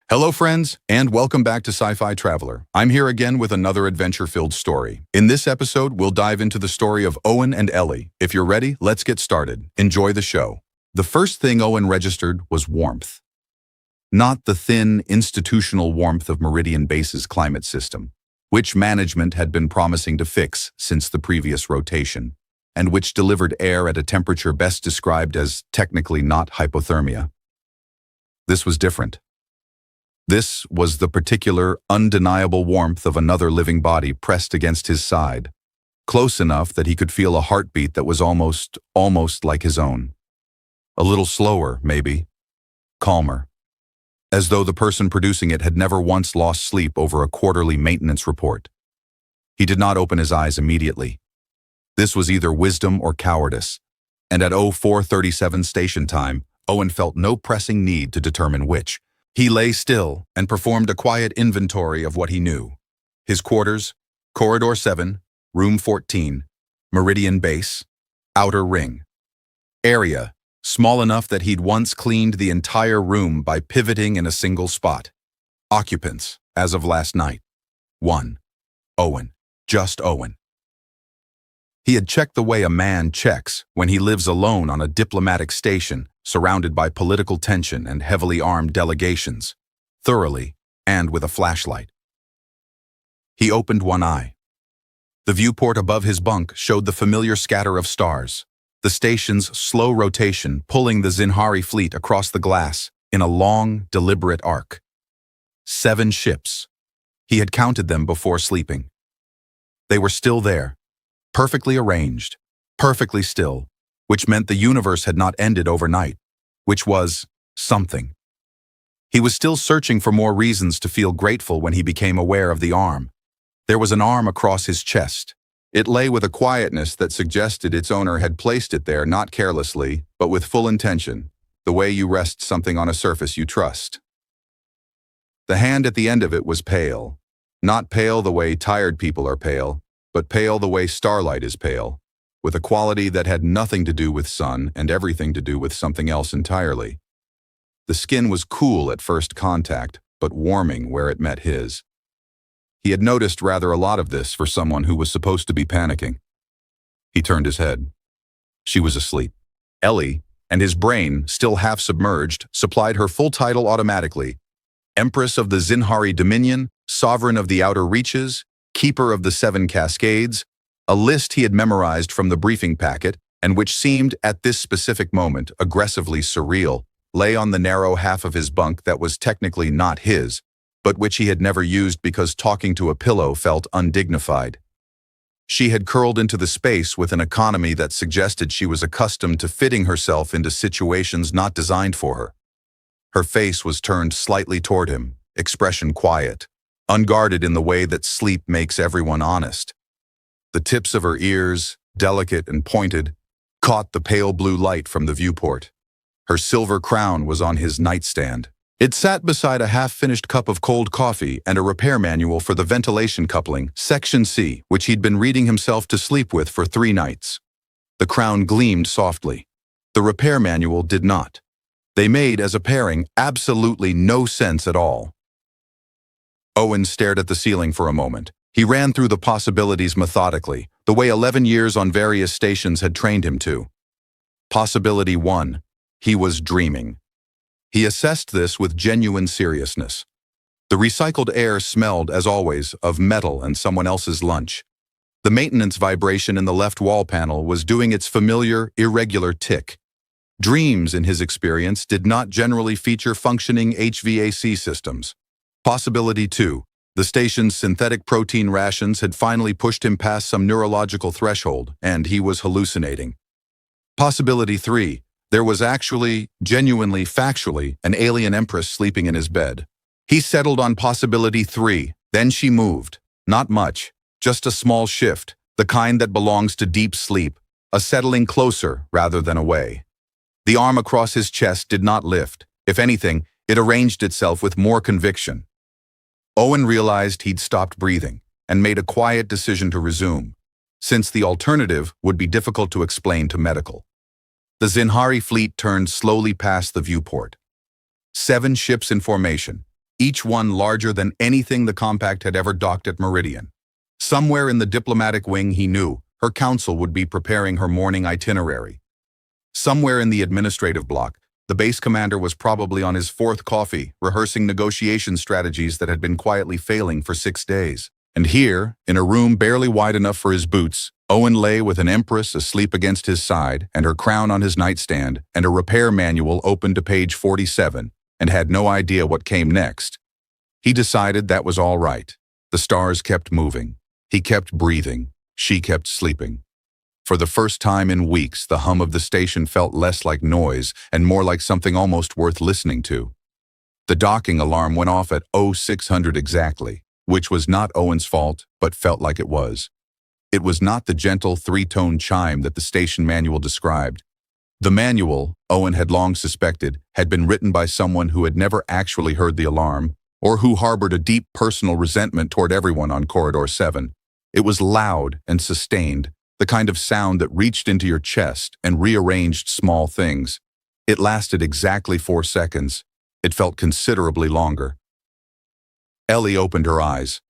Hello friends, and welcome back to Sci-Fi Traveler. I'm here again with another adventure-filled story. In this episode, we'll dive into the story of Owen and Ellie. If you're ready, let's get started. Enjoy the show. The first thing Owen registered was warmth. Not the thin, institutional warmth of Meridian Base's climate system, which management had been promising to fix since the previous rotation, and which delivered air at a temperature best described as technically not hypothermia. This was different. This was the particular, undeniable warmth of another living body pressed against his side, close enough that he could feel a heartbeat that was almost like his own. A little slower, maybe. Calmer. As though the person producing it had never once lost sleep over a quarterly maintenance report. He did not open his eyes immediately. This was either wisdom or cowardice, and at 0437 station time, Owen felt no pressing need to determine which. He lay still and performed a quiet inventory of what he knew. His quarters, Corridor 7, Room 14, Meridian Base, Outer Ring. Area, small enough that he'd once cleaned the entire room by pivoting in a single spot. Occupants, as of last night. 1. Owen. Just Owen. He had checked the way a man checks when he lives alone on a diplomatic station, surrounded by political tension and heavily armed delegations, thoroughly and with a flashlight. He opened one eye. The viewport above his bunk showed the familiar scatter of stars, the station's slow rotation pulling the Zinhari fleet across the glass in a long, deliberate arc. 7 ships. He had counted them before sleeping. They were still there, perfectly arranged, perfectly still, which meant the universe had not ended overnight, which was something. He was still searching for more reasons to feel grateful when he became aware of the arm. There was an arm across his chest. It lay with a quietness that suggested its owner had placed it there not carelessly, but with full intention, the way you rest something on a surface you trust. The hand at the end of it was pale. Not pale the way tired people are pale, but pale the way starlight is pale, with a quality that had nothing to do with sun and everything to do with something else entirely. The skin was cool at first contact, but warming where it met his. He had noticed rather a lot of this for someone who was supposed to be panicking. He turned his head. She was asleep. Ellie, and his brain, still half submerged, supplied her full title automatically: Empress of the Zinhari Dominion, Sovereign of the Outer Reaches, Keeper of the 7 Cascades, a list he had memorized from the briefing packet, and which seemed, at this specific moment, aggressively surreal, lay on the narrow half of his bunk that was technically not his, but which he had never used because talking to a pillow felt undignified. She had curled into the space with an economy that suggested she was accustomed to fitting herself into situations not designed for her. Her face was turned slightly toward him, expression quiet, unguarded in the way that sleep makes everyone honest. The tips of her ears, delicate and pointed, caught the pale blue light from the viewport. Her silver crown was on his nightstand. It sat beside a half-finished cup of cold coffee and a repair manual for the ventilation coupling, Section C, which he'd been reading himself to sleep with for 3 nights. The crown gleamed softly. The repair manual did not. They made, as a pairing, absolutely no sense at all. Owen stared at the ceiling for a moment. He ran through the possibilities methodically, the way 11 years on various stations had trained him to. Possibility 1. He was dreaming. He assessed this with genuine seriousness. The recycled air smelled, as always, of metal and someone else's lunch. The maintenance vibration in the left wall panel was doing its familiar, irregular tick. Dreams, in his experience, did not generally feature functioning HVAC systems. Possibility 2. The station's synthetic protein rations had finally pushed him past some neurological threshold, and he was hallucinating. Possibility 3. There was actually, genuinely, factually, an alien empress sleeping in his bed. He settled on possibility 3. Then she moved. Not much, just a small shift, the kind that belongs to deep sleep, a settling closer rather than away. The arm across his chest did not lift. If anything, it arranged itself with more conviction. Owen realized he'd stopped breathing and made a quiet decision to resume, since the alternative would be difficult to explain to medical. The Zinhari fleet turned slowly past the viewport. 7 ships in formation, each one larger than anything the compact had ever docked at Meridian. Somewhere in the diplomatic wing, he knew, her council would be preparing her morning itinerary. Somewhere in the administrative block, the base commander was probably on his fourth coffee, rehearsing negotiation strategies that had been quietly failing for 6 days. And here, in a room barely wide enough for his boots, Owen lay with an Empress asleep against his side and her crown on his nightstand and a repair manual open to page 47, and had no idea what came next. He decided that was all right. The stars kept moving. He kept breathing. She kept sleeping. For the first time in weeks, the hum of the station felt less like noise and more like something almost worth listening to. The docking alarm went off at 0600 exactly, which was not Owen's fault, but felt like it was. It was not the gentle three-tone chime that the station manual described. The manual, Owen had long suspected, had been written by someone who had never actually heard the alarm, or who harbored a deep personal resentment toward everyone on Corridor 7. It was loud and sustained, the kind of sound that reached into your chest and rearranged small things. It lasted exactly 4 seconds. It felt considerably longer. Ellie opened her eyes.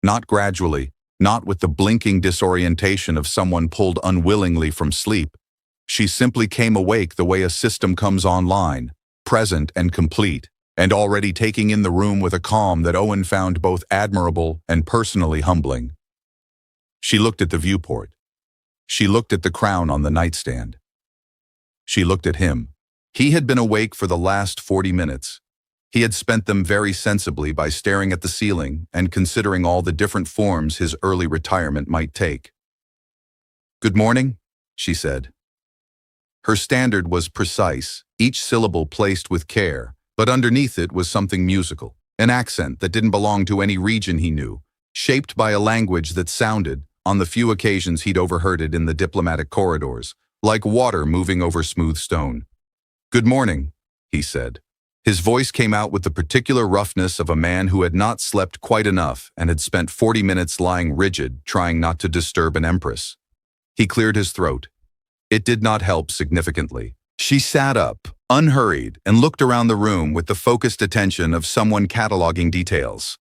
Not gradually, not with the blinking disorientation of someone pulled unwillingly from sleep. She simply came awake the way a system comes online, present and complete, and already taking in the room with a calm that Owen found both admirable and personally humbling. She looked at the viewport. She looked at the crown on the nightstand. She looked at him. He had been awake for the last 40 minutes. He had spent them very sensibly by staring at the ceiling and considering all the different forms his early retirement might take. "Good morning," she said. Her standard was precise, each syllable placed with care, but underneath it was something musical, an accent that didn't belong to any region he knew, shaped by a language that sounded, on the few occasions he'd overheard it in the diplomatic corridors, like water moving over smooth stone. "Good morning," he said. His voice came out with the particular roughness of a man who had not slept quite enough and had spent 40 minutes lying rigid, trying not to disturb an empress. He cleared his throat. It did not help significantly. She sat up, unhurried, and looked around the room with the focused attention of someone cataloging details.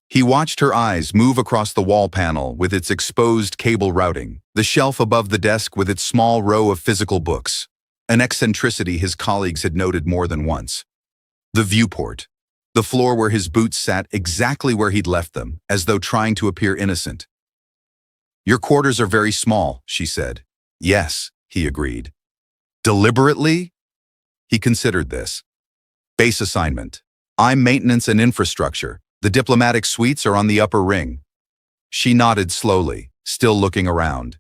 He watched her eyes move across the wall panel with its exposed cable routing, the shelf above the desk with its small row of physical books, an eccentricity his colleagues had noted more than once. The viewport, the floor where his boots sat exactly where he'd left them, as though trying to appear innocent. "Your quarters are very small," she said. "Yes," he agreed. "Deliberately?" He considered this. "Base assignment. I'm maintenance and infrastructure. The diplomatic suites are on the upper ring." She nodded slowly, still looking around.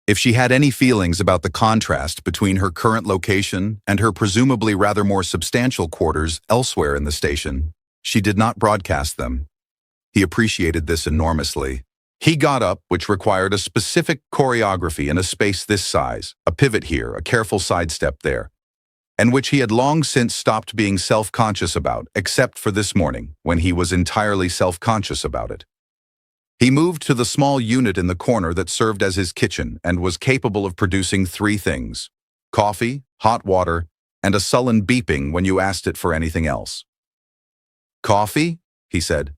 If she had any feelings about the contrast between her current location and her presumably rather more substantial quarters elsewhere in the station, she did not broadcast them. He appreciated this enormously. He got up, which required a specific choreography in a space this size, a pivot here, a careful sidestep there, and which he had long since stopped being self-conscious about, except for this morning, when he was entirely self-conscious about it. He moved to the small unit in the corner that served as his kitchen and was capable of producing 3 things: coffee, hot water, and a sullen beeping when you asked it for anything else. "Coffee?" he said.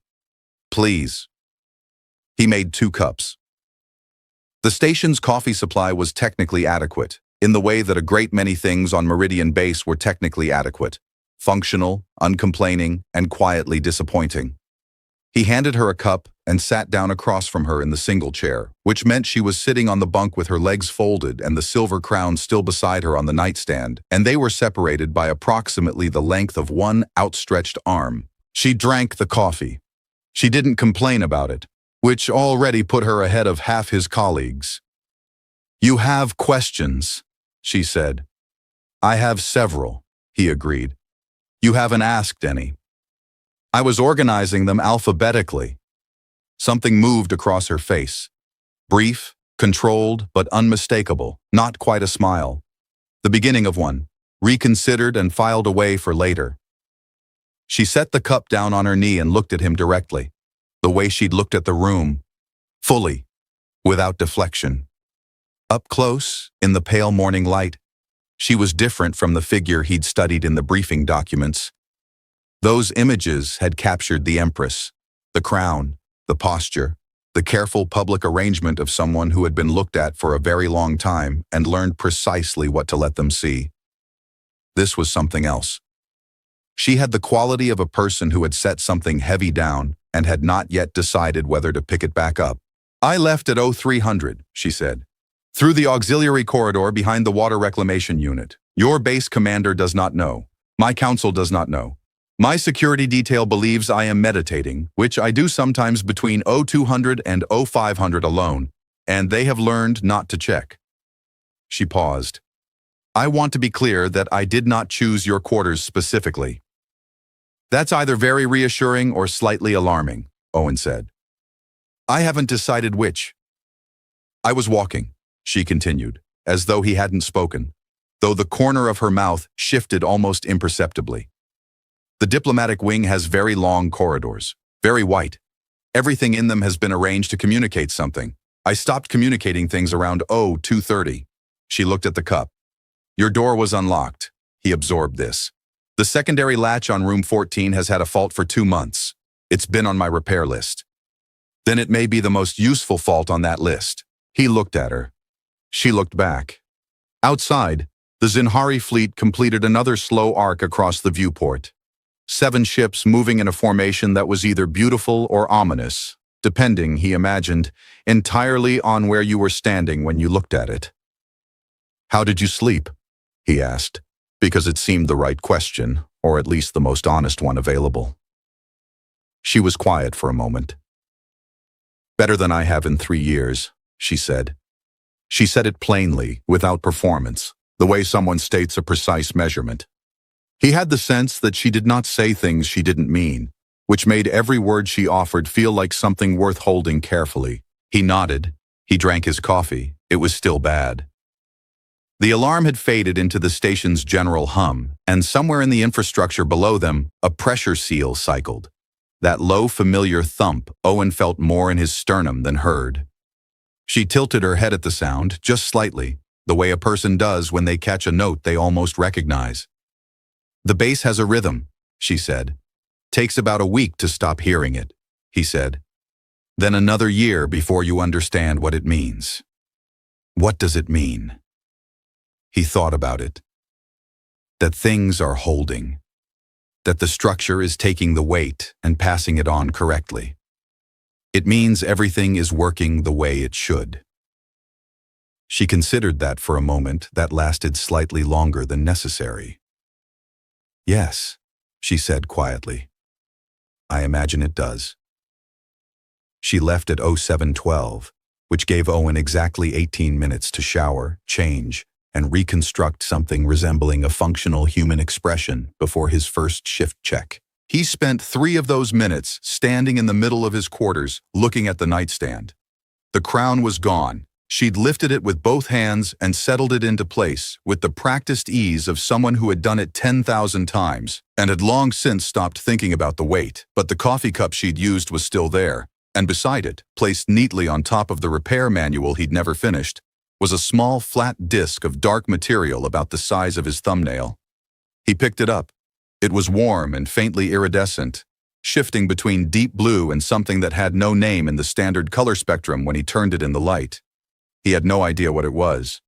"Please." He made 2 cups. The station's coffee supply was technically adequate, in the way that a great many things on Meridian Base were technically adequate: functional, uncomplaining, and quietly disappointing. He handed her a cup and sat down across from her in the single chair, which meant she was sitting on the bunk with her legs folded and the silver crown still beside her on the nightstand, and they were separated by approximately the length of one outstretched arm. She drank the coffee. She didn't complain about it, which already put her ahead of half his colleagues. "You have questions," she said. "I have several," he agreed. "You haven't asked any." "I was organizing them alphabetically." Something moved across her face. Brief, controlled, but unmistakable, not quite a smile. The beginning of one, reconsidered and filed away for later. She set the cup down on her knee and looked at him directly, the way she'd looked at the room, fully, without deflection. Up close, in the pale morning light, she was different from the figure he'd studied in the briefing documents. Those images had captured the Empress, the crown, the posture, the careful public arrangement of someone who had been looked at for a very long time and learned precisely what to let them see. This was something else. She had the quality of a person who had set something heavy down and had not yet decided whether to pick it back up. "I left at 0300, she said. "Through the auxiliary corridor behind the water reclamation unit. Your base commander does not know. My council does not know. My security detail believes I am meditating, which I do sometimes between 0200 and 0500 alone, and they have learned not to check." She paused. "I want to be clear that I did not choose your quarters specifically." "That's either very reassuring or slightly alarming," Owen said. "I haven't decided which." "I was walking," she continued, as though he hadn't spoken, though the corner of her mouth shifted almost imperceptibly. "The diplomatic wing has very long corridors, very white. Everything in them has been arranged to communicate something. I stopped communicating things around 0230. She looked at the cup. "Your door was unlocked." He absorbed this. "The secondary latch on room 14 has had a fault for 2 months. It's been on my repair list." "Then it may be the most useful fault on that list." He looked at her. She looked back. Outside, the Zinhari fleet completed another slow arc across the viewport. 7 ships moving in a formation that was either beautiful or ominous, depending, he imagined, entirely on where you were standing when you looked at it. "How did you sleep?" he asked, because it seemed the right question, or at least the most honest one available. She was quiet for a moment. "Better than I have in 3 years, she said. She said it plainly, without performance, the way someone states a precise measurement. He had the sense that she did not say things she didn't mean, which made every word she offered feel like something worth holding carefully. He nodded. He drank his coffee. It was still bad. The alarm had faded into the station's general hum, and somewhere in the infrastructure below them, a pressure seal cycled. That low, familiar thump Owen felt more in his sternum than heard. She tilted her head at the sound, just slightly, the way a person does when they catch a note they almost recognize. "The bass has a rhythm," she said. "Takes about a week to stop hearing it," he said. "Then another year before you understand what it means." What does it mean? He thought about it. That things are holding. That the structure is taking the weight and passing it on correctly. It means everything is working the way it should. She considered that for a moment that lasted slightly longer than necessary. "Yes," she said quietly. "I imagine it does." She left at 0712, which gave Owen exactly 18 minutes to shower, change, and reconstruct something resembling a functional human expression before his first shift check. He spent 3 of those minutes standing in the middle of his quarters, looking at the nightstand. The crown was gone. She'd lifted it with both hands and settled it into place with the practiced ease of someone who had done it 10,000 times and had long since stopped thinking about the weight. But the coffee cup she'd used was still there, and beside it, placed neatly on top of the repair manual he'd never finished, was a small flat disc of dark material about the size of his thumbnail. He picked it up. It was warm and faintly iridescent, shifting between deep blue and something that had no name in the standard color spectrum when he turned it in the light. He had no idea what it was.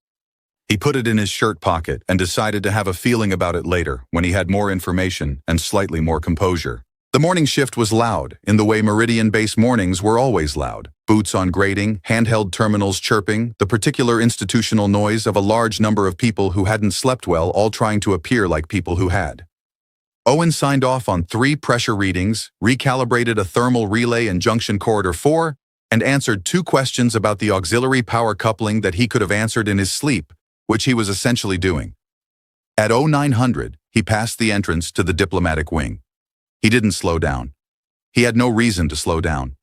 He put it in his shirt pocket and decided to have a feeling about it later when he had more information and slightly more composure. The morning shift was loud, in the way Meridian-based mornings were always loud. Boots on grating, handheld terminals chirping, the particular institutional noise of a large number of people who hadn't slept well all trying to appear like people who had. Owen signed off on 3 pressure readings, recalibrated a thermal relay in Junction Corridor 4, and answered 2 questions about the auxiliary power coupling that he could have answered in his sleep, which he was essentially doing. At 0900, he passed the entrance to the diplomatic wing. He didn't slow down. He had no reason to slow down.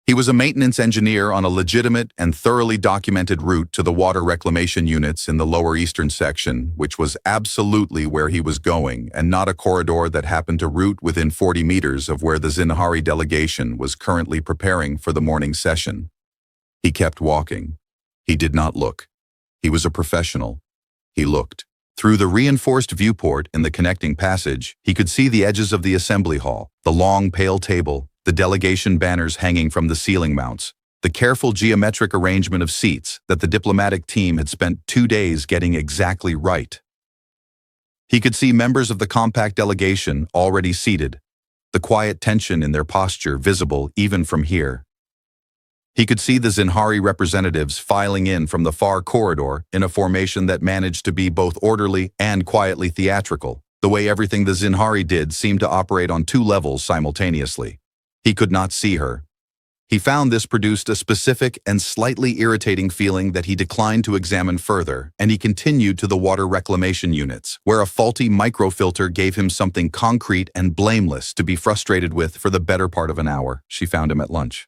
He was a maintenance engineer on a legitimate and thoroughly documented route to the water reclamation units in the lower eastern section, which was absolutely where he was going, and not a corridor that happened to route within 40 meters of where the Zinhari delegation was currently preparing for the morning session. He kept walking. He did not look. He was a professional. He looked. Through the reinforced viewport in the connecting passage, he could see the edges of the assembly hall, the long, pale table, the delegation banners hanging from the ceiling mounts, the careful geometric arrangement of seats that the diplomatic team had spent 2 days getting exactly right. He could see members of the compact delegation already seated, the quiet tension in their posture visible even from here. He could see the Zinhari representatives filing in from the far corridor in a formation that managed to be both orderly and quietly theatrical. The way everything the Zinhari did seemed to operate on 2 levels simultaneously. He could not see her. He found this produced a specific and slightly irritating feeling that he declined to examine further, and he continued to the water reclamation units, where a faulty microfilter gave him something concrete and blameless to be frustrated with for the better part of an hour. She found him at lunch.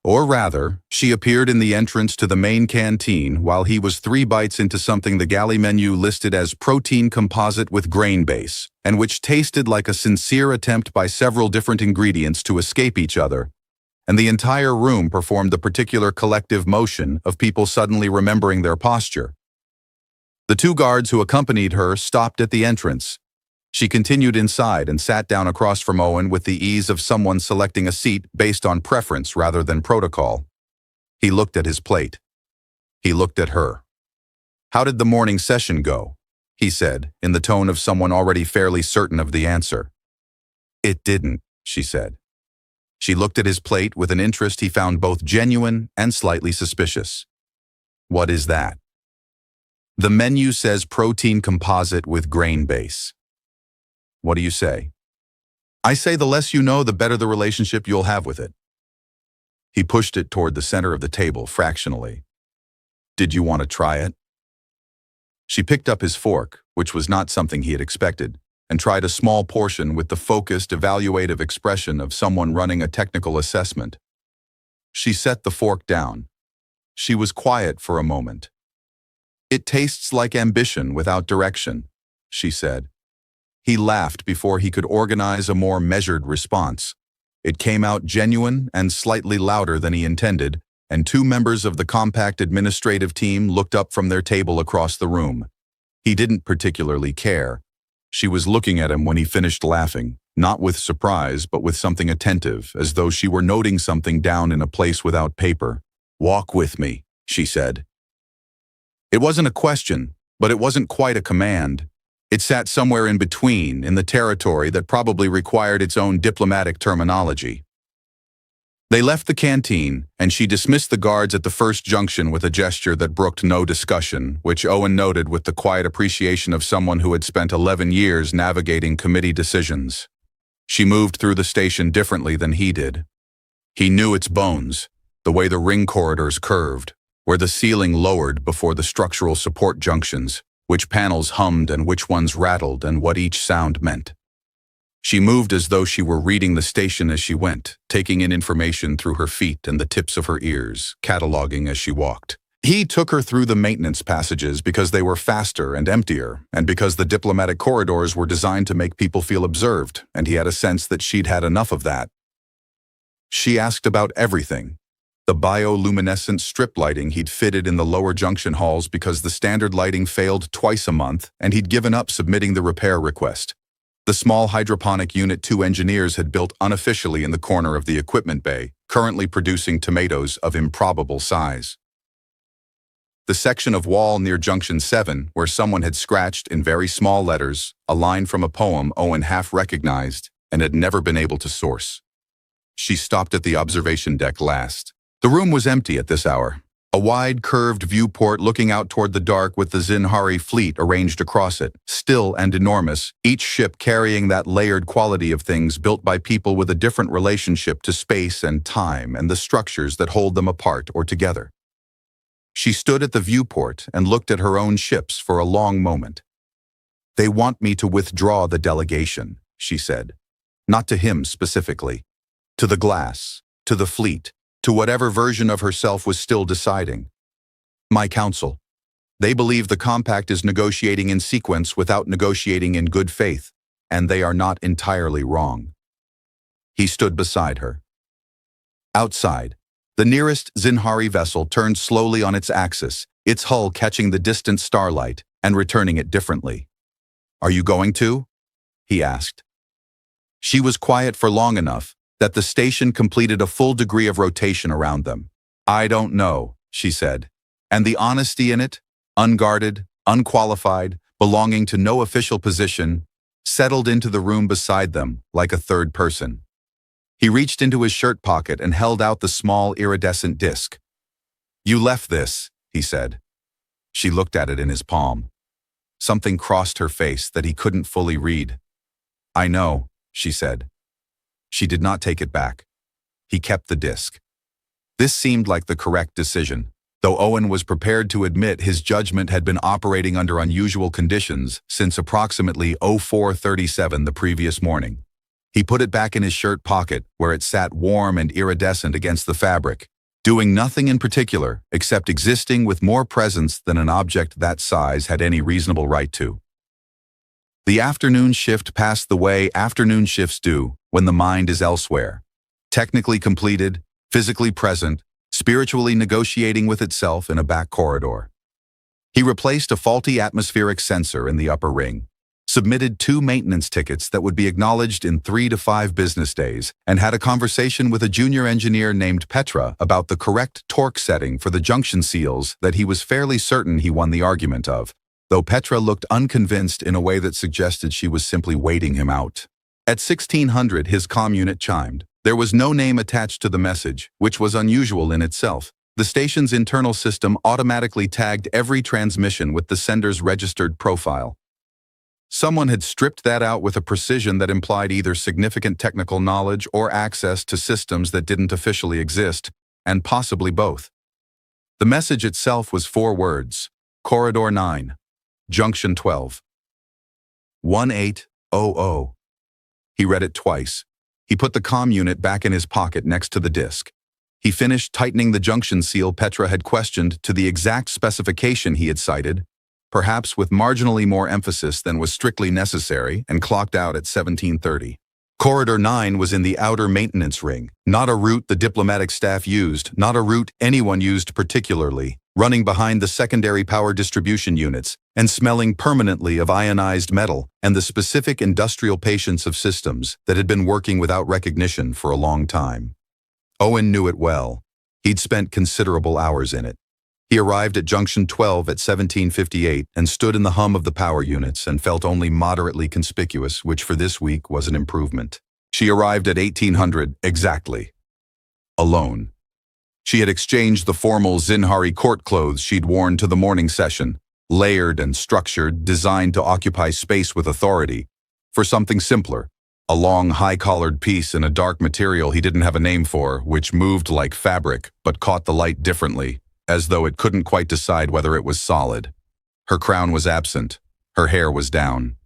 Or rather, she appeared in the entrance to the main canteen while he was 3 bites into something the galley menu listed as protein composite with grain base, and which tasted like a sincere attempt by several different ingredients to escape each other, and the entire room performed the particular collective motion of people suddenly remembering their posture. The 2 guards who accompanied her stopped at the entrance. She continued inside and sat down across from Owen with the ease of someone selecting a seat based on preference rather than protocol. He looked at his plate. He looked at her. "How did the morning session go?" he said, in the tone of someone already fairly certain of the answer. "It didn't," she said. She looked at his plate with an interest he found both genuine and slightly suspicious. "What is that?" "The menu says protein composite with grain base." "What do you say?" "I say the less you know, the better the relationship you'll have with it." He pushed it toward the center of the table fractionally. "Did you want to try it?" She picked up his fork, which was not something he had expected, and tried a small portion with the focused, evaluative expression of someone running a technical assessment. She set the fork down. She was quiet for a moment. "It tastes like ambition without direction," she said. He laughed before he could organize a more measured response. It came out genuine and slightly louder than he intended, and 2 members of the compact administrative team looked up from their table across the room. He didn't particularly care. She was looking at him when he finished laughing, not with surprise, but with something attentive, as though she were noting something down in a place without paper. "Walk with me," she said. It wasn't a question, but it wasn't quite a command. It sat somewhere in between, in the territory that probably required its own diplomatic terminology. They left the canteen, and she dismissed the guards at the first junction with a gesture that brooked no discussion, which Owen noted with the quiet appreciation of someone who had spent 11 years navigating committee decisions. She moved through the station differently than he did. He knew its bones, the way the ring corridors curved, where the ceiling lowered before the structural support junctions, which panels hummed and which ones rattled, and what each sound meant. She moved as though she were reading the station as she went, taking in information through her feet and the tips of her ears, cataloging as she walked. He took her through the maintenance passages because they were faster and emptier, and because the diplomatic corridors were designed to make people feel observed, and he had a sense that she'd had enough of that. She asked about everything. The bioluminescent strip lighting he'd fitted in the lower junction halls because the standard lighting failed twice a month, and he'd given up submitting the repair request. The small hydroponic unit 2 engineers had built unofficially in the corner of the equipment bay, currently producing tomatoes of improbable size. The section of wall near Junction 7, where someone had scratched in very small letters a line from a poem Owen half recognized and had never been able to source. She stopped at the observation deck last. The room was empty at this hour. A wide, curved viewport looking out toward the dark with the Zinhari fleet arranged across it, still and enormous, each ship carrying that layered quality of things built by people with a different relationship to space and time and the structures that hold them apart or together. She stood at the viewport and looked at her own ships for a long moment. "They want me to withdraw the delegation," she said. Not to him specifically. To the glass, to the fleet, to whatever version of herself was still deciding. "My counsel. They believe the compact is negotiating in sequence without negotiating in good faith, and they are not entirely wrong." He stood beside her. Outside, the nearest Zinhari vessel turned slowly on its axis, its hull catching the distant starlight, and returning it differently. "Are you going to?" he asked. She was quiet for long enough that the station completed a full degree of rotation around them. "I don't know," she said. And the honesty in it, unguarded, unqualified, belonging to no official position, settled into the room beside them like a third person. He reached into his shirt pocket and held out the small iridescent disc. "You left this," he said. She looked at it in his palm. Something crossed her face that he couldn't fully read. "I know," she said. She did not take it back. He kept the disc. This seemed like the correct decision, though Owen was prepared to admit his judgment had been operating under unusual conditions since approximately 04:37 the previous morning. He put it back in his shirt pocket where it sat warm and iridescent against the fabric, doing nothing in particular except existing with more presence than an object that size had any reasonable right to. The afternoon shift passed the way afternoon shifts do when the mind is elsewhere, technically completed, physically present, spiritually negotiating with itself in a back corridor. He replaced a faulty atmospheric sensor in the upper ring, submitted 2 maintenance tickets that would be acknowledged in 3 to 5 business days, and had a conversation with a junior engineer named Petra about the correct torque setting for the junction seals that he was fairly certain he won the argument of, though Petra looked unconvinced in a way that suggested she was simply waiting him out. At 1600, his comm unit chimed. There was no name attached to the message, which was unusual in itself. The station's internal system automatically tagged every transmission with the sender's registered profile. Someone had stripped that out with a precision that implied either significant technical knowledge or access to systems that didn't officially exist, and possibly both. The message itself was 4 words: Corridor 9. Junction 12. 1800. He read it twice. He put the comm unit back in his pocket next to the disk. He finished tightening the junction seal Petra had questioned to the exact specification he had cited, perhaps with marginally more emphasis than was strictly necessary, and clocked out at 1730. Corridor 9 was in the outer maintenance ring, not a route the diplomatic staff used, not a route anyone used particularly, running behind the secondary power distribution units and smelling permanently of ionized metal and the specific industrial patience of systems that had been working without recognition for a long time. Owen knew it well. He'd spent considerable hours in it. He arrived at Junction 12 at 1758 and stood in the hum of the power units and felt only moderately conspicuous, which for this week was an improvement. She arrived at 1800 exactly. Alone. She had exchanged the formal Zinhari court clothes she'd worn to the morning session, layered and structured, designed to occupy space with authority, for something simpler, a long, high-collared piece in a dark material he didn't have a name for, which moved like fabric but caught the light differently, as though it couldn't quite decide whether it was solid. Her crown was absent. Her hair was down.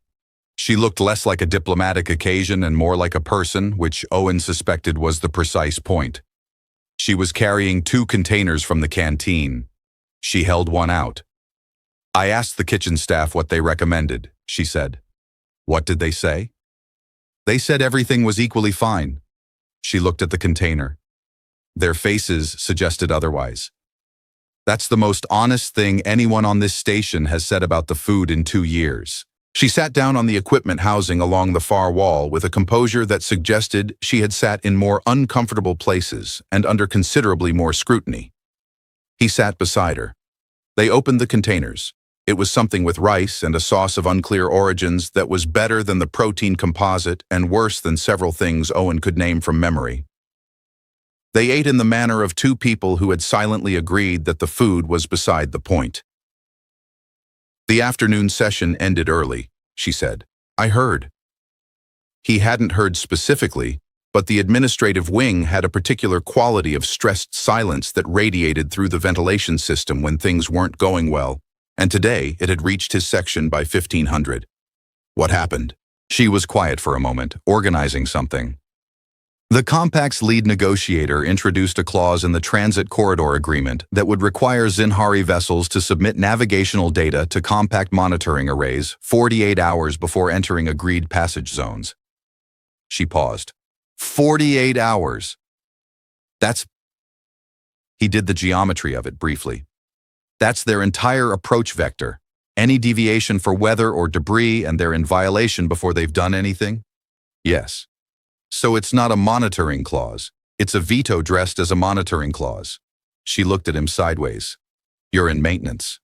She looked less like a diplomatic occasion and more like a person, which Owen suspected was the precise point. She was carrying 2 containers from the canteen. She held one out. "I asked the kitchen staff what they recommended," she said. "What did they say?" "They said everything was equally fine." She looked at the container. Their faces suggested otherwise. "That's the most honest thing anyone on this station has said about the food in 2 years." She sat down on the equipment housing along the far wall with a composure that suggested she had sat in more uncomfortable places and under considerably more scrutiny. He sat beside her. They opened the containers. It was something with rice and a sauce of unclear origins that was better than the protein composite and worse than several things Owen could name from memory. They ate in the manner of 2 people who had silently agreed that the food was beside the point. "The afternoon session ended early," she said. "I heard." He hadn't heard specifically, but the administrative wing had a particular quality of stressed silence that radiated through the ventilation system when things weren't going well, and today it had reached his section by 1500. "What happened?" She was quiet for a moment, organizing something. The Compact's lead negotiator introduced a clause in the Transit Corridor Agreement that would require Zinhari vessels to submit navigational data to Compact monitoring arrays 48 hours before entering agreed passage zones. She paused. 48 hours! That's... He did the geometry of it briefly. That's their entire approach vector. Any deviation for weather or debris and they're in violation before they've done anything? Yes. So it's not a monitoring clause. It's a veto dressed as a monitoring clause. She looked at him sideways. You're in maintenance.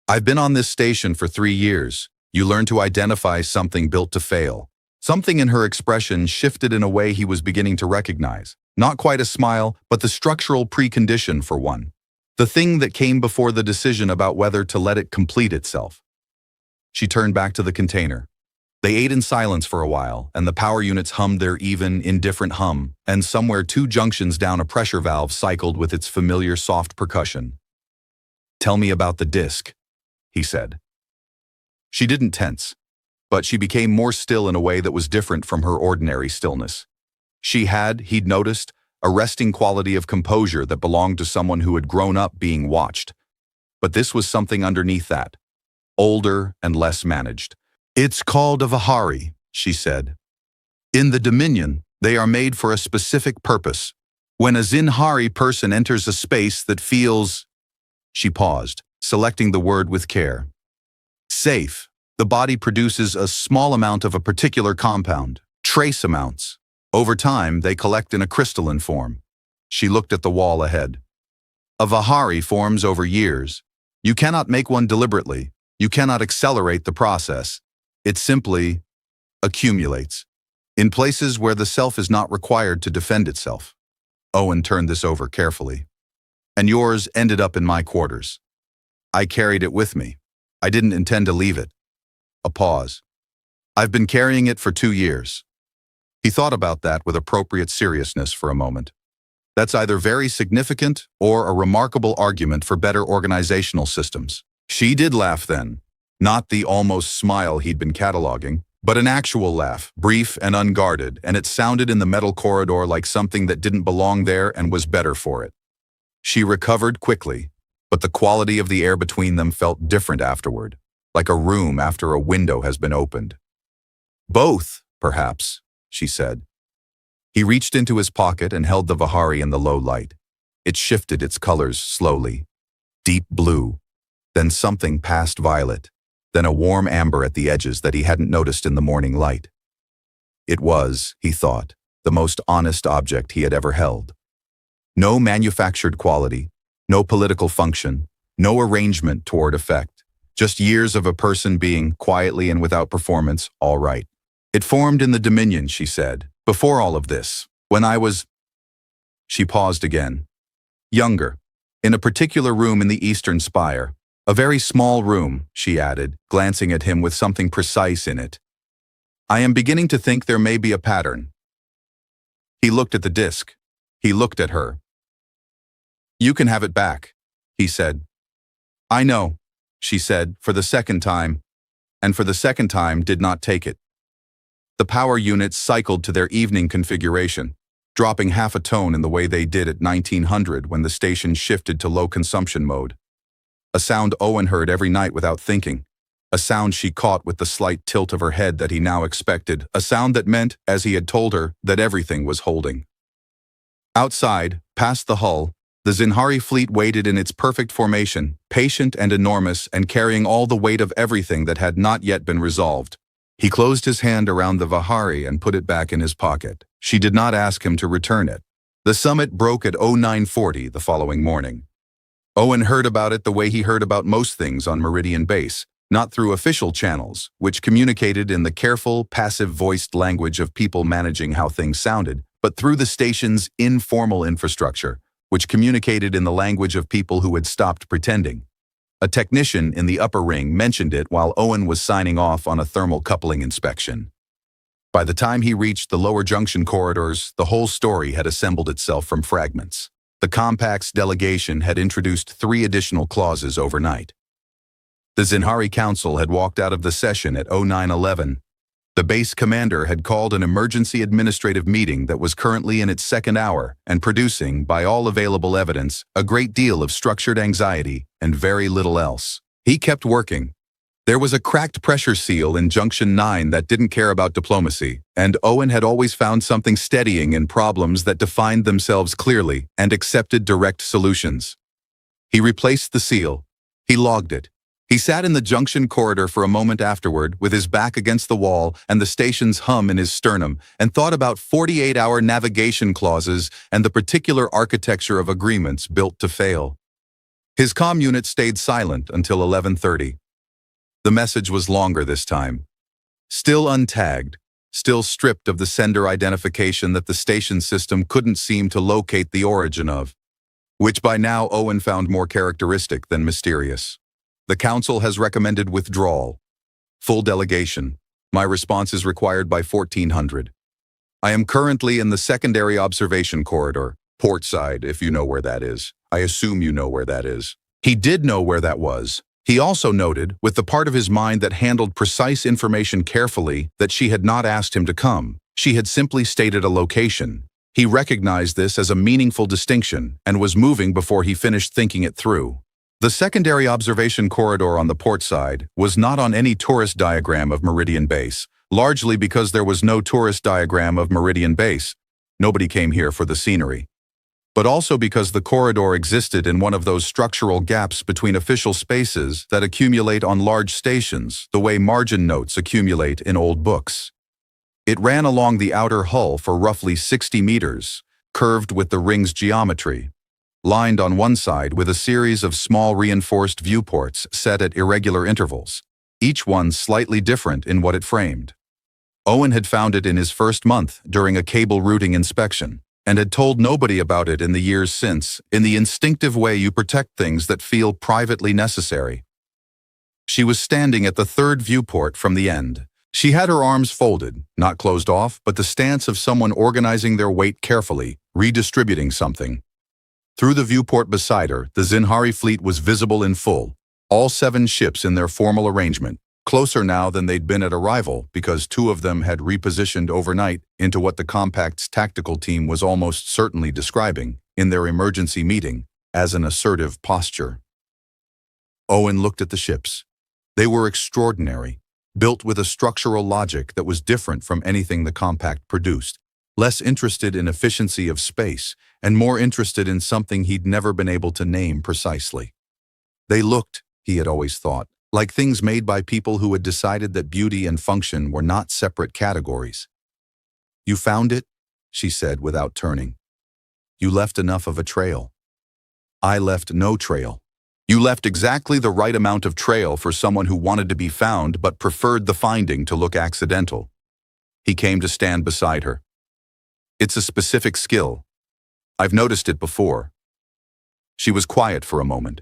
I've been on this station for 3 years. You learn to identify something built to fail. Something in her expression shifted in a way he was beginning to recognize. Not quite a smile, but the structural precondition for one. The thing that came before the decision about whether to let it complete itself. She turned back to the container. They ate in silence for a while, and the power units hummed their even, indifferent hum, and somewhere 2 junctions down a pressure valve cycled with its familiar soft percussion. Tell me about the disc, he said. She didn't tense, but she became more still in a way that was different from her ordinary stillness. She had, he'd noticed, a resting quality of composure that belonged to someone who had grown up being watched. But this was something underneath that, older and less managed. It's called a Vihari, she said. In the Dominion, they are made for a specific purpose. When a Zinhari person enters a space that feels... She paused, selecting the word with care. Safe. The body produces a small amount of a particular compound, trace amounts. Over time, they collect in a crystalline form. She looked at the wall ahead. A Vihari forms over years. You cannot make one deliberately. You cannot accelerate the process. It simply accumulates in places where the self is not required to defend itself. Owen turned this over carefully. And yours ended up in my quarters. I carried it with me. I didn't intend to leave it. A pause. I've been carrying it for 2 years. He thought about that with appropriate seriousness for a moment. That's either very significant or a remarkable argument for better organizational systems. She did laugh then. Not the almost smile he'd been cataloging, but an actual laugh, brief and unguarded, and it sounded in the metal corridor like something that didn't belong there and was better for it. She recovered quickly, but the quality of the air between them felt different afterward, like a room after a window has been opened. Both, perhaps, she said. He reached into his pocket and held the Vihari in the low light. It shifted its colors slowly. Deep blue, then something past violet, then a warm amber at the edges that he hadn't noticed in the morning light. It was, he thought, the most honest object he had ever held. No manufactured quality, no political function, no arrangement toward effect, just years of a person being, quietly and without performance, all right. It formed in the Dominion, she said, before all of this, when I was... She paused again. Younger, in a particular room in the Eastern Spire. A very small room, she added, glancing at him with something precise in it. I am beginning to think there may be a pattern. He looked at the disc. He looked at her. You can have it back, he said. I know, she said, for the second time, and for the second time did not take it. The power units cycled to their evening configuration, dropping half a tone in the way they did at 1900 when the station shifted to low consumption mode. A sound Owen heard every night without thinking. A sound she caught with the slight tilt of her head that he now expected. A sound that meant, as he had told her, that everything was holding. Outside, past the hull, the Zinhari fleet waited in its perfect formation, patient and enormous and carrying all the weight of everything that had not yet been resolved. He closed his hand around the Vihari and put it back in his pocket. She did not ask him to return it. The summit broke at 0940 the following morning. Owen heard about it the way he heard about most things on Meridian Base, not through official channels, which communicated in the careful, passive-voiced language of people managing how things sounded, but through the station's informal infrastructure, which communicated in the language of people who had stopped pretending. A technician in the upper ring mentioned it while Owen was signing off on a thermal coupling inspection. By the time he reached the lower junction corridors, the whole story had assembled itself from fragments. The Compact's delegation had introduced 3 additional clauses overnight. The Zinhari Council had walked out of the session at 0911. The base commander had called an emergency administrative meeting that was currently in its 2nd hour and producing, by all available evidence, a great deal of structured anxiety and very little else. He kept working. There was a cracked pressure seal in Junction 9 that didn't care about diplomacy, and Owen had always found something steadying in problems that defined themselves clearly and accepted direct solutions. He replaced the seal. He logged it. He sat in the junction corridor for a moment afterward, with his back against the wall and the station's hum in his sternum, and thought about 48-hour navigation clauses and the particular architecture of agreements built to fail. His comm unit stayed silent until 11:30. The message was longer this time. Still untagged, still stripped of the sender identification that the station system couldn't seem to locate the origin of, which by now Owen found more characteristic than mysterious. The Council has recommended withdrawal. Full delegation. My response is required by 1400. I am currently in the secondary observation corridor, port side, if you know where that is. I assume you know where that is. He did know where that was. He also noted, with the part of his mind that handled precise information carefully, that she had not asked him to come. She had simply stated a location. He recognized this as a meaningful distinction and was moving before he finished thinking it through. The secondary observation corridor on the port side was not on any tourist diagram of Meridian Base, largely because there was no tourist diagram of Meridian Base. Nobody came here for the scenery. But also because the corridor existed in one of those structural gaps between official spaces that accumulate on large stations, the way margin notes accumulate in old books. It ran along the outer hull for roughly 60 meters, curved with the ring's geometry, lined on one side with a series of small reinforced viewports set at irregular intervals, each one slightly different in what it framed. Owen had found it in his first month during a cable routing inspection, and had told nobody about it in the years since, in the instinctive way you protect things that feel privately necessary. She was standing at the third viewport from the end. She had her arms folded, not closed off, but the stance of someone organizing their weight carefully, redistributing something. Through the viewport beside her, the Zinhari fleet was visible in full, all 7 ships in their formal arrangement, closer now than they'd been at arrival because 2 of them had repositioned overnight into what the Compact's tactical team was almost certainly describing, in their emergency meeting, as an assertive posture. Owen looked at the ships. They were extraordinary, built with a structural logic that was different from anything the Compact produced, less interested in efficiency of space and more interested in something he'd never been able to name precisely. They looked, he had always thought, like things made by people who had decided that beauty and function were not separate categories. "You found it?" she said without turning. "You left enough of a trail." "I left no trail." "You left exactly the right amount of trail for someone who wanted to be found but preferred the finding to look accidental." He came to stand beside her. "It's a specific skill. I've noticed it before." She was quiet for a moment.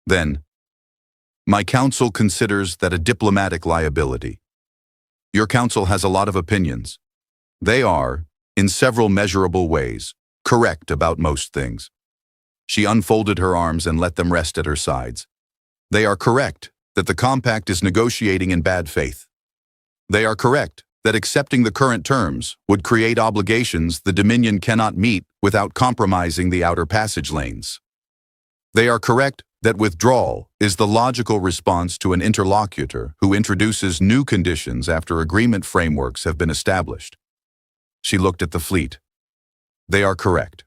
Then, "My council considers that a diplomatic liability. Your council has a lot of opinions. They are, in several measurable ways, correct about most things." She unfolded her arms and let them rest at her sides. "They are correct that the Compact is negotiating in bad faith. They are correct that accepting the current terms would create obligations the Dominion cannot meet without compromising the outer passage lanes. They are correct that withdrawal is the logical response to an interlocutor who introduces new conditions after agreement frameworks have been established." She looked at the fleet. "They are correct."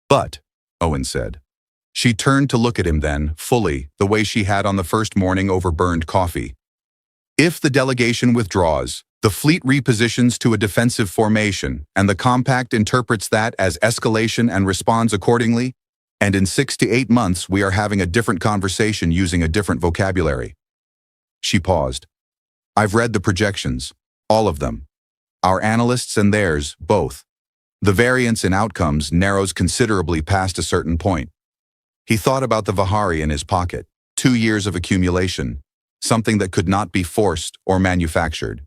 "But," Owen said. She turned to look at him then, fully, the way she had on the first morning over burned coffee. "If the delegation withdraws, the fleet repositions to a defensive formation, and the Compact interprets that as escalation and responds accordingly, and in 6 to 8 months we are having a different conversation using a different vocabulary." She paused. "I've read the projections, all of them. Our analysts and theirs, both. The variance in outcomes narrows considerably past a certain point." He thought about the Vihari in his pocket, 2 years of accumulation, something that could not be forced or manufactured.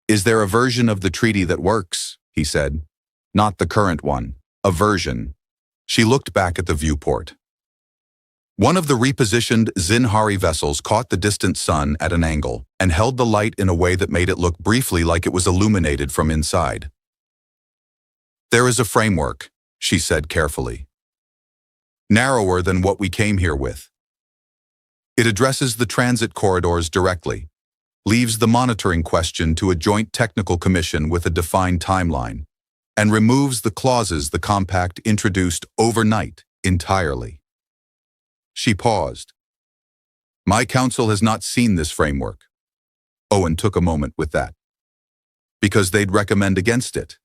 "Is there a version of the treaty that works?" he said. "Not the current one. A version." She looked back at the viewport. One of the repositioned Zinhari vessels caught the distant sun at an angle and held the light in a way that made it look briefly like it was illuminated from inside. "There is a framework," she said carefully. "Narrower than what we came here with. It addresses the transit corridors directly, leaves the monitoring question to a joint technical commission with a defined timeline, and removes the clauses the Compact introduced overnight entirely." She paused. My council has not seen this framework. Owen took a moment with that. Because they'd recommend against it.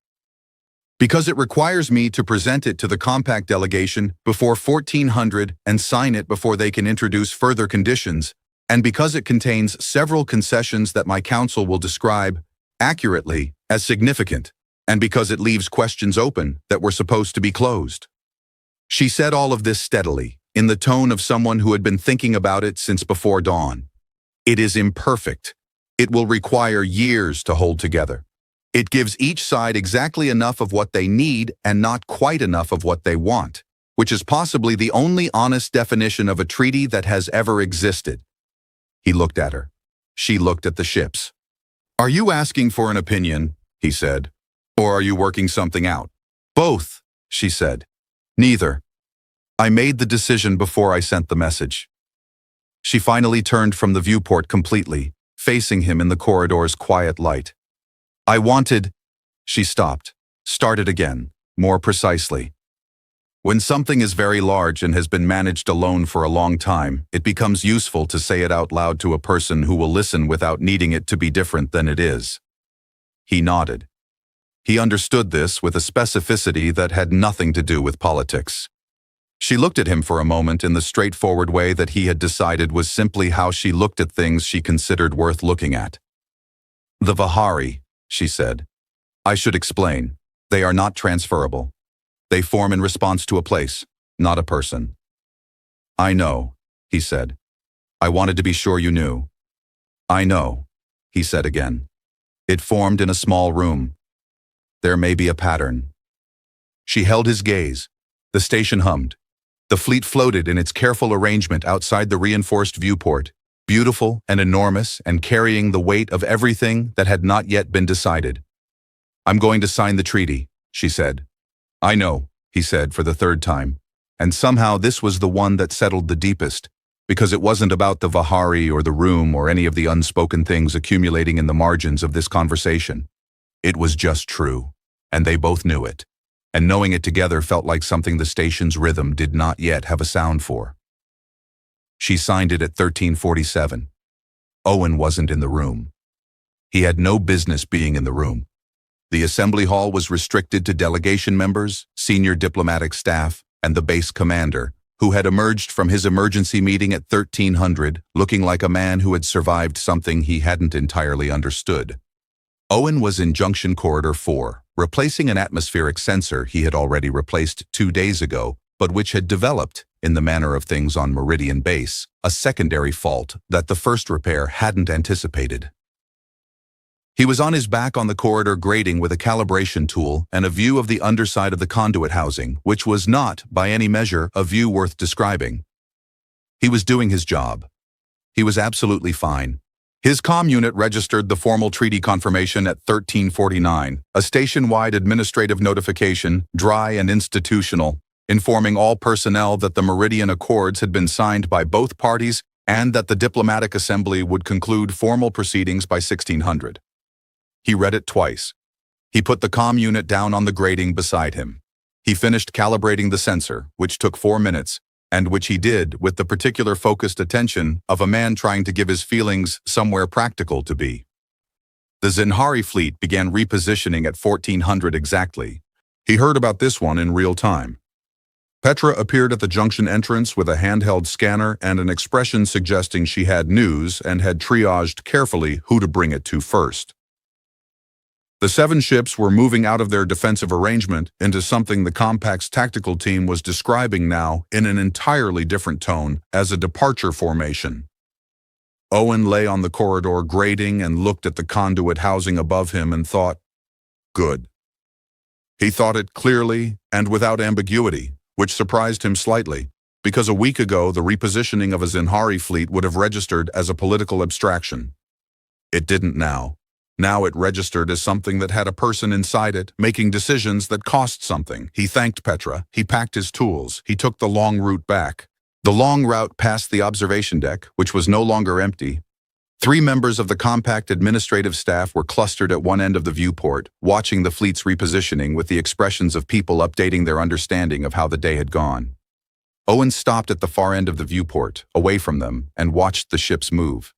Because it requires me to present it to the compact delegation before 1400 and sign it before they can introduce further conditions, and because it contains several concessions that my council will describe accurately as significant, and because it leaves questions open that were supposed to be closed. She said all of this steadily, in the tone of someone who had been thinking about it since before dawn. It is imperfect. It will require years to hold together. It gives each side exactly enough of what they need and not quite enough of what they want, which is possibly the only honest definition of a treaty that has ever existed. He looked at her. She looked at the ships. Are you asking for an opinion, he said, or are you working something out? Both, she said. Neither. I made the decision before I sent the message. She finally turned from the viewport completely, facing him in the corridor's quiet light. I wanted... She stopped, started again, more precisely. When something is very large and has been managed alone for a long time, it becomes useful to say it out loud to a person who will listen without needing it to be different than it is. He nodded. He understood this with a specificity that had nothing to do with politics. She looked at him for a moment in the straightforward way that he had decided was simply how she looked at things she considered worth looking at. The Vihari, she said. I should explain. They are not transferable. They form in response to a place, not a person. I know, he said. I wanted to be sure you knew. I know, he said again. It formed in a small room. There may be a pattern. She held his gaze. The station hummed. The fleet floated in its careful arrangement outside the reinforced viewport, beautiful and enormous and carrying the weight of everything that had not yet been decided. I'm going to sign the treaty, she said. I know, he said for the third time, and somehow this was the one that settled the deepest, because it wasn't about the Vihari or the room or any of the unspoken things accumulating in the margins of this conversation. It was just true, and they both knew it, and knowing it together felt like something the station's rhythm did not yet have a sound for. She signed it at 1347. Owen wasn't in the room. He had no business being in the room. The assembly hall was restricted to delegation members, senior diplomatic staff, and the base commander, who had emerged from his emergency meeting at 1300, looking like a man who had survived something he hadn't entirely understood. Owen was in Junction Corridor 4, replacing an atmospheric sensor he had already replaced 2 days ago, but which had developed, in the manner of things on Meridian Base, a secondary fault that the first repair hadn't anticipated. He was on his back on the corridor grating with a calibration tool and a view of the underside of the conduit housing, which was not, by any measure, a view worth describing. He was doing his job. He was absolutely fine. His comm unit registered the formal treaty confirmation at 1349, a station-wide administrative notification, dry and institutional, informing all personnel that the Meridian Accords had been signed by both parties and that the diplomatic assembly would conclude formal proceedings by 1600. He read it twice. He put the comm unit down on the grating beside him. He finished calibrating the sensor, which took 4 minutes, and which he did with the particular focused attention of a man trying to give his feelings somewhere practical to be. The Zinhari fleet began repositioning at 1400 exactly. He heard about this one in real time. Petra appeared at the junction entrance with a handheld scanner and an expression suggesting she had news and had triaged carefully who to bring it to first. The 7 ships were moving out of their defensive arrangement into something the Compact's tactical team was describing now in an entirely different tone as a departure formation. Owen lay on the corridor grating and looked at the conduit housing above him and thought, good. He thought it clearly and without ambiguity, which surprised him slightly, because a week ago the repositioning of a Zinhari fleet would have registered as a political abstraction. It didn't now. Now it registered as something that had a person inside it, making decisions that cost something. He thanked Petra, he packed his tools, he took the long route back. The long route past the observation deck, which was no longer empty. 3 members of the Compact administrative staff were clustered at one end of the viewport, watching the fleet's repositioning with the expressions of people updating their understanding of how the day had gone. Owen stopped at the far end of the viewport, away from them, and watched the ships move.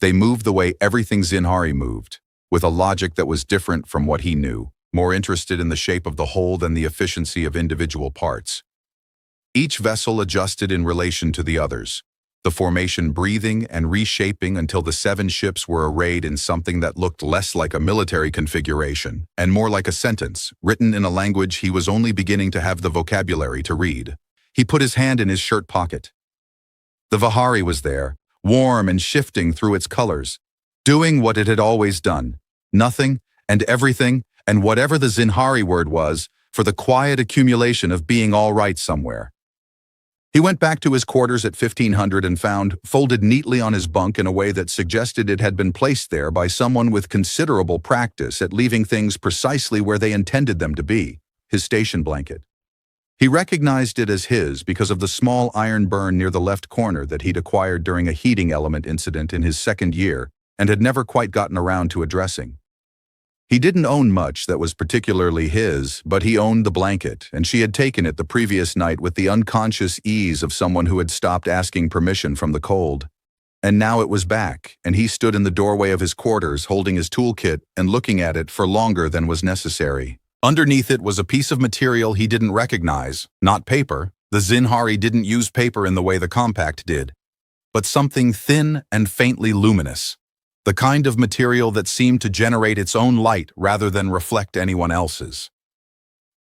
They moved the way everything Zinhari moved, with a logic that was different from what he knew, more interested in the shape of the whole than the efficiency of individual parts. Each vessel adjusted in relation to the others, the formation breathing and reshaping until the 7 ships were arrayed in something that looked less like a military configuration and more like a sentence, written in a language he was only beginning to have the vocabulary to read. He put his hand in his shirt pocket. The Vihari was there, warm and shifting through its colors, doing what it had always done, nothing and everything and whatever the Zinhari word was, for the quiet accumulation of being all right somewhere. He went back to his quarters at 1500 and found, folded neatly on his bunk in a way that suggested it had been placed there by someone with considerable practice at leaving things precisely where they intended them to be, his station blanket. He recognized it as his because of the small iron burn near the left corner that he'd acquired during a heating element incident in his 2nd year and had never quite gotten around to addressing. He didn't own much that was particularly his, but he owned the blanket, and she had taken it the previous night with the unconscious ease of someone who had stopped asking permission from the cold. And now it was back, and he stood in the doorway of his quarters holding his toolkit and looking at it for longer than was necessary. Underneath it was a piece of material he didn't recognize, not paper. The Zinhari didn't use paper in the way the compact did, but something thin and faintly luminous. The kind of material that seemed to generate its own light rather than reflect anyone else's.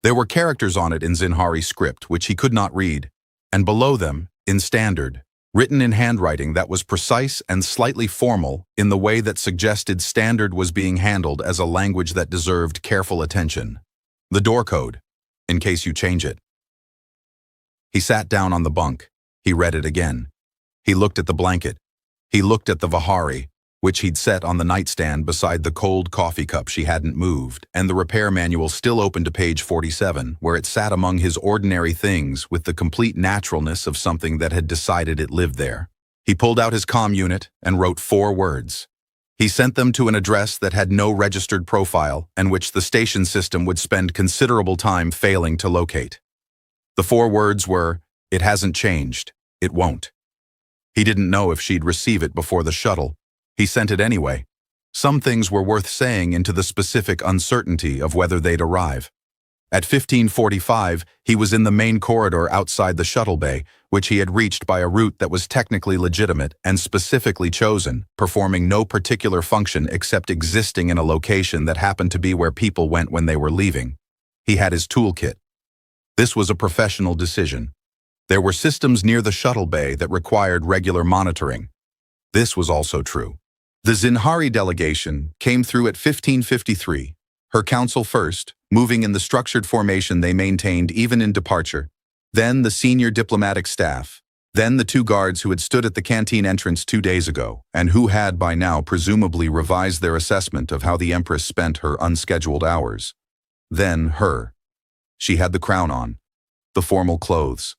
There were characters on it in Zinhari script which he could not read, and below them, in standard, written in handwriting that was precise and slightly formal in the way that suggested standard was being handled as a language that deserved careful attention. The door code, in case you change it. He sat down on the bunk. He read it again. He looked at the blanket. He looked at the Vihari, which he'd set on the nightstand beside the cold coffee cup she hadn't moved, and the repair manual still open to page 47, where it sat among his ordinary things with the complete naturalness of something that had decided it lived there. He pulled out his comm unit and wrote 4 words. He sent them to an address that had no registered profile and which the station system would spend considerable time failing to locate. The 4 words were, "It hasn't changed. It won't." He didn't know if she'd receive it before the shuttle. He sent it anyway. Some things were worth saying into the specific uncertainty of whether they'd arrive. At 1545, he was in the main corridor outside the shuttle bay, which he had reached by a route that was technically legitimate and specifically chosen, performing no particular function except existing in a location that happened to be where people went when they were leaving. He had his toolkit. This was a professional decision. There were systems near the shuttle bay that required regular monitoring. This was also true. The Zinhari delegation came through at 1553, her council first, moving in the structured formation they maintained even in departure, then the senior diplomatic staff, then the 2 guards who had stood at the canteen entrance 2 days ago, and who had by now presumably revised their assessment of how the Empress spent her unscheduled hours. Then her. She had the crown on, the formal clothes.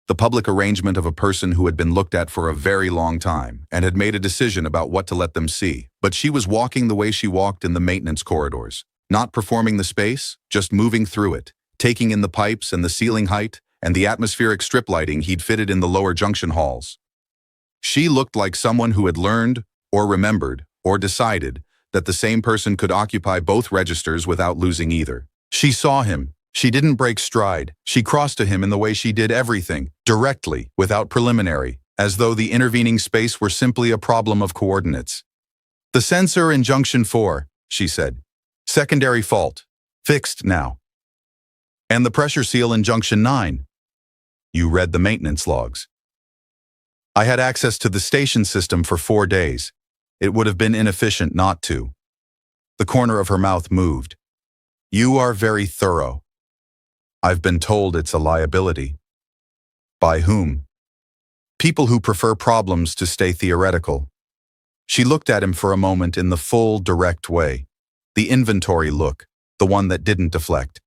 The public arrangement of a person who had been looked at for a very long time and had made a decision about what to let them see. But she was walking the way she walked in the maintenance corridors, not performing the space, just moving through it, taking in the pipes and the ceiling height and the atmospheric strip lighting he'd fitted in the lower junction halls. She looked like someone who had learned or remembered or decided that the same person could occupy both registers without losing either. She saw him. She didn't break stride. She crossed to him in the way she did everything, directly, without preliminary, as though the intervening space were simply a problem of coordinates. "The sensor in junction 4, she said. "Secondary fault. Fixed now. And the pressure seal in junction 9. "You read the maintenance logs." "I had access to the station system for 4 days. It would have been inefficient not to." The corner of her mouth moved. "You are very thorough. I've been told it's a liability." "By whom?" "People who prefer problems to stay theoretical." She looked at him for a moment in the full, direct way. The inventory look, the one that didn't deflect.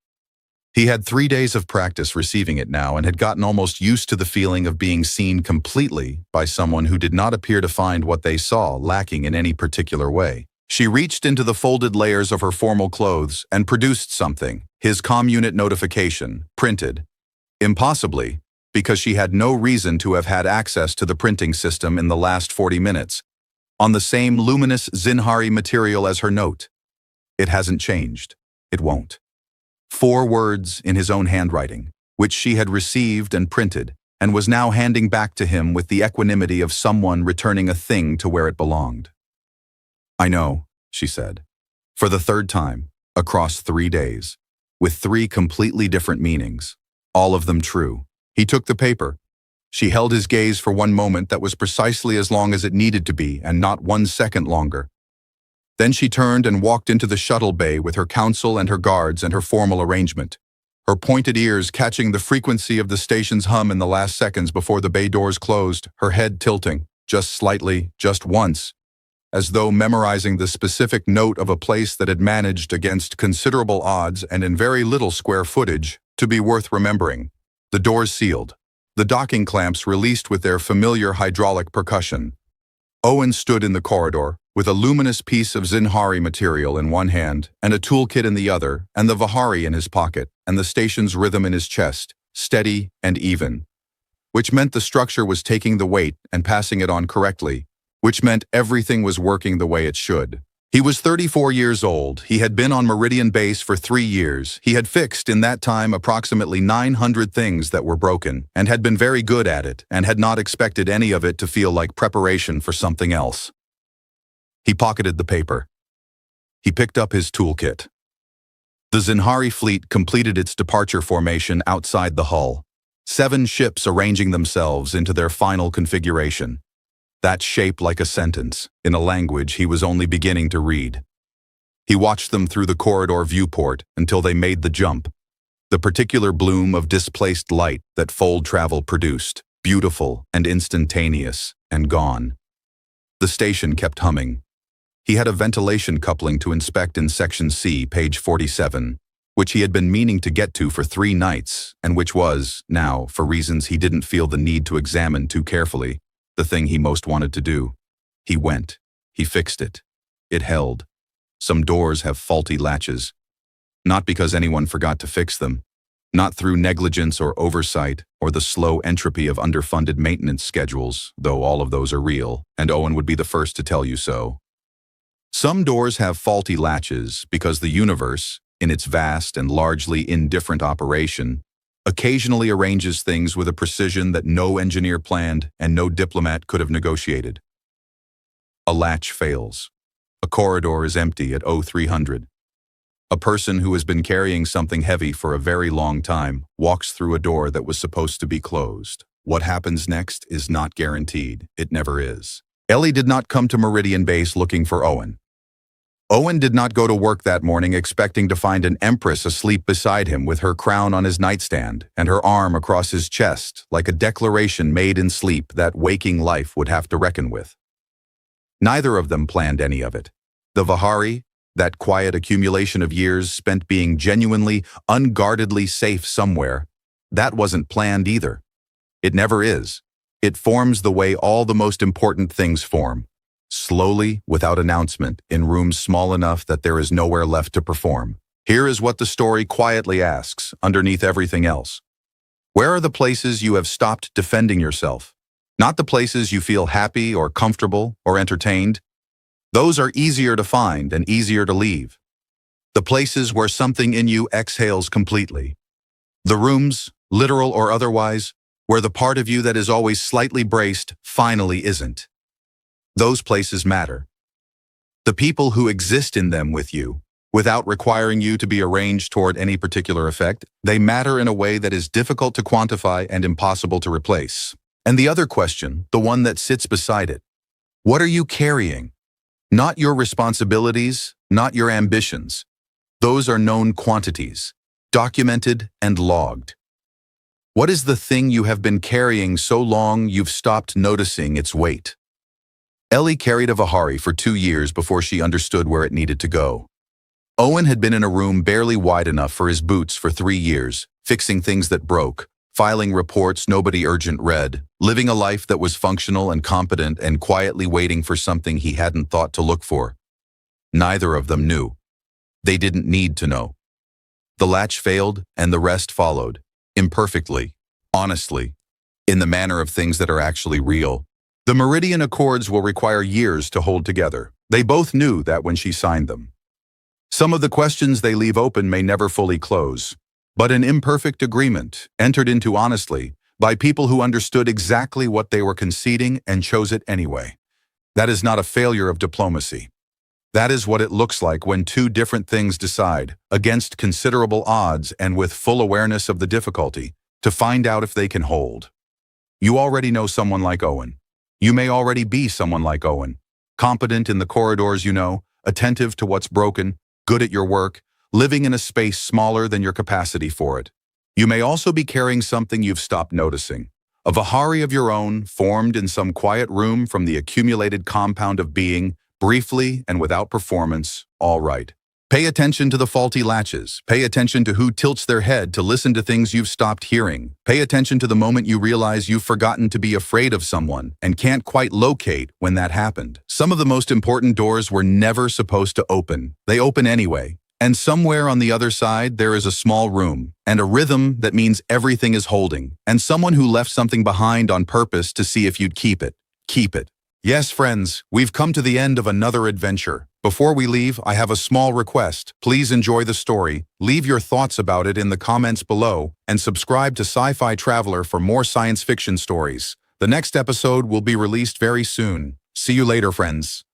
He had 3 days of practice receiving it now and had gotten almost used to the feeling of being seen completely by someone who did not appear to find what they saw lacking in any particular way. She reached into the folded layers of her formal clothes and produced something, his comm unit notification, printed. Impossibly, because she had no reason to have had access to the printing system in the last 40 minutes, on the same luminous Zinhari material as her note. It hasn't changed. It won't. 4 words in his own handwriting, which she had received and printed, and was now handing back to him with the equanimity of someone returning a thing to where it belonged. "I know," she said, for the 3rd time, across 3 days, with 3 completely different meanings, all of them true. He took the paper. She held his gaze for one moment that was precisely as long as it needed to be, and not 1 second longer. Then she turned and walked into the shuttle bay with her council and her guards and her formal arrangement, her pointed ears catching the frequency of the station's hum in the last seconds before the bay doors closed, her head tilting, just slightly, just once, as though memorizing the specific note of a place that had managed against considerable odds and in very little square footage to be worth remembering. The doors sealed, the docking clamps released with their familiar hydraulic percussion. Owen stood in the corridor, with a luminous piece of Zinhari material in one hand and a toolkit in the other, and the Vihari in his pocket, and the station's rhythm in his chest, steady and even, which meant the structure was taking the weight and passing it on correctly, which meant everything was working the way it should. He was 34 years old. He had been on Meridian Base for 3 years. He had fixed in that time approximately 900 things that were broken, and had been very good at it, and had not expected any of it to feel like preparation for something else. He pocketed the paper. He picked up his toolkit. The Zinhari fleet completed its departure formation outside the hull, 7 ships arranging themselves into their final configuration. That shape like a sentence, in a language he was only beginning to read. He watched them through the corridor viewport until they made the jump. The particular bloom of displaced light that fold travel produced, beautiful and instantaneous, and gone. The station kept humming. He had a ventilation coupling to inspect in Section C, page 47, which he had been meaning to get to for 3 nights, and which was, now, for reasons he didn't feel the need to examine too carefully, the thing he most wanted to do. He went. He fixed it. It held. Some doors have faulty latches. Not because anyone forgot to fix them. Not through negligence or oversight, or the slow entropy of underfunded maintenance schedules, though all of those are real, and Owen would be the first to tell you so. Some doors have faulty latches because the universe, in its vast and largely indifferent operation, occasionally arranges things with a precision that no engineer planned and no diplomat could have negotiated. A latch fails. A corridor is empty at 0300. A person who has been carrying something heavy for a very long time walks through a door that was supposed to be closed. What happens next is not guaranteed. It never is. Ellie did not come to Meridian Base looking for Owen. Owen did not go to work that morning expecting to find an empress asleep beside him with her crown on his nightstand and her arm across his chest, like a declaration made in sleep that waking life would have to reckon with. Neither of them planned any of it. The Vihari, that quiet accumulation of years spent being genuinely, unguardedly safe somewhere, that wasn't planned either. It never is. It forms the way all the most important things form. Slowly, without announcement, in rooms small enough that there is nowhere left to perform. Here is what the story quietly asks, underneath everything else. Where are the places you have stopped defending yourself? Not the places you feel happy or comfortable or entertained. Those are easier to find and easier to leave. The places where something in you exhales completely. The rooms, literal or otherwise, where the part of you that is always slightly braced finally isn't. Those places matter. The people who exist in them with you, without requiring you to be arranged toward any particular effect, they matter in a way that is difficult to quantify and impossible to replace. And the other question, the one that sits beside it, what are you carrying? Not your responsibilities, not your ambitions. Those are known quantities, documented and logged. What is the thing you have been carrying so long you've stopped noticing its weight? Ellie carried a Vihari for 2 years before she understood where it needed to go. Owen had been in a room barely wide enough for his boots for 3 years, fixing things that broke, filing reports nobody urgent read, living a life that was functional and competent and quietly waiting for something he hadn't thought to look for. Neither of them knew. They didn't need to know. The latch failed and the rest followed, imperfectly, honestly, in the manner of things that are actually real. The Meridian Accords will require years to hold together. They both knew that when she signed them. Some of the questions they leave open may never fully close, but an imperfect agreement, entered into honestly, by people who understood exactly what they were conceding and chose it anyway. That is not a failure of diplomacy. That is what it looks like when two different things decide, against considerable odds and with full awareness of the difficulty, to find out if they can hold. You already know someone like Owen. You may already be someone like Owen, competent in the corridors you know, attentive to what's broken, good at your work, living in a space smaller than your capacity for it. You may also be carrying something you've stopped noticing, a Vihari of your own, formed in some quiet room from the accumulated compound of being, briefly and without performance, all right. Pay attention to the faulty latches. Pay attention to who tilts their head to listen to things you've stopped hearing. Pay attention to the moment you realize you've forgotten to be afraid of someone and can't quite locate when that happened. Some of the most important doors were never supposed to open. They open anyway. And somewhere on the other side, there is a small room and a rhythm that means everything is holding, and someone who left something behind on purpose to see if you'd keep it. Keep it. Yes, friends, we've come to the end of another adventure. Before we leave, I have a small request. Please enjoy the story, leave your thoughts about it in the comments below, and subscribe to Sci-Fi Traveler for more science fiction stories. The next episode will be released very soon. See you later, friends.